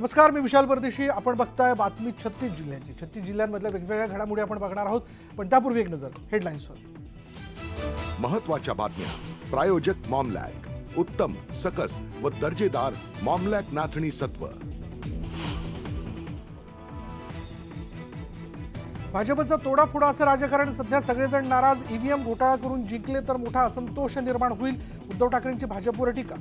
नमस्कार, मी विशाल परदेशी. आपण बघताय बातमी 36 जिल्ह्यांची. 36 जिल्ह्यांमधल्या वेगवेगळ्या घडामोडी आपण बघणार आहोत, पण त्यापूर्वी एक नजर हेडलाईन्सवर. महत्त्वाच्या बातम्या. प्रायोजक मॉमलॅक, उत्तम, सकस व दर्जेदार मॉमलॅक नाचणी सत्व. भाजपचा तोडाफोडा असं राजकारण. सध्या सगळेजण नाराज. ईव्हीएम घोटाळा करून जिंकले तर मोठा असंतोष निर्माण होईल. उद्धव ठाकरेंची भाजपवर टीका.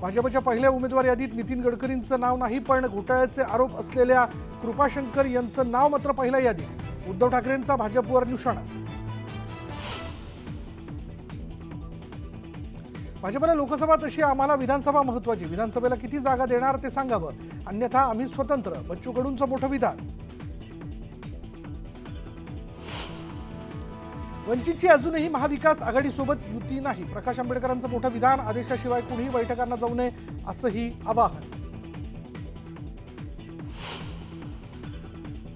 भाजपच्या पहिल्या उमेदवार यादीत नितीन गडकरींचं नाव नाही, पण घोटाळ्याचे आरोप असलेल्या कृपाशंकर यांचं नाव मात्र पहिल्या यादीत. उद्धव ठाकरेंचा भाजपवर निशाणा. भाजपला लोकसभा तशी आम्हाला विधानसभा महत्वाची. विधानसभेला किती जागा देणार ते सांगावं, अन्यथा आम्ही स्वतंत्र. बच्चू कडूंचं मोठं विधान. वंचितची अजूनही महाविकास आघाडीसोबत युती नाही. प्रकाश आंबेडकरांचं मोठं विधान. आदेशाशिवाय कुणीही बैठकांना जाऊ नये असंही आवाहन.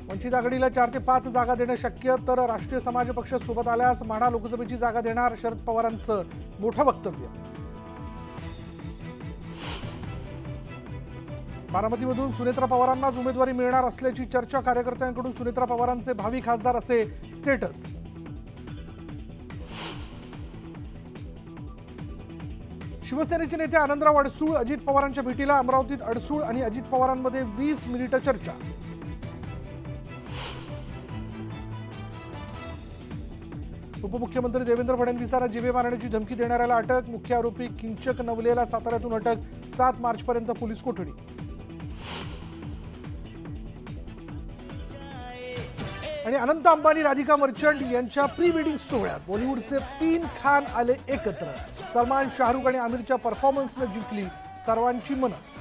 वंचित आघाडीला 4 ते 5 जागा देणं शक्य, तर राष्ट्रीय समाज पक्ष सोबत आल्यास माढा लोकसभेची जागा देणार. शरद पवारांचं मोठं वक्तव्य. बारामतीमधून सुनेत्रा पवारांनाच उमेदवारी मिळणार असल्याची चर्चा. कार्यकर्त्यांकडून सुनेत्रा पवारांचे भावी खासदार असे स्टेटस. शिवसेनेचे नेते आनंदराव अडसूळ अजित पवारांच्या भेटीला. अमरावतीत अडसूळ आणि अजित पवारांमध्ये 20 मिनिटं चर्चा. उपमुख्यमंत्री देवेंद्र फडणवीसांना जीवे मारण्याची धमकी देणाऱ्याला अटक. मुख्य आरोपी किंचक नवलेला साताऱ्यातून अटक. 7 मार्चपर्यंत पोलीस कोठडी. आणि अनंत अंबानी राधिका मर्चंट यांच्या प्री वेडिंग सोहळ्यात बॉलिवूडचे 3 खान आले एकत्र. सलमान, शाहरुख आणि आमिरच्या परफॉर्मन्सने जिंकली सर्वांची मनं.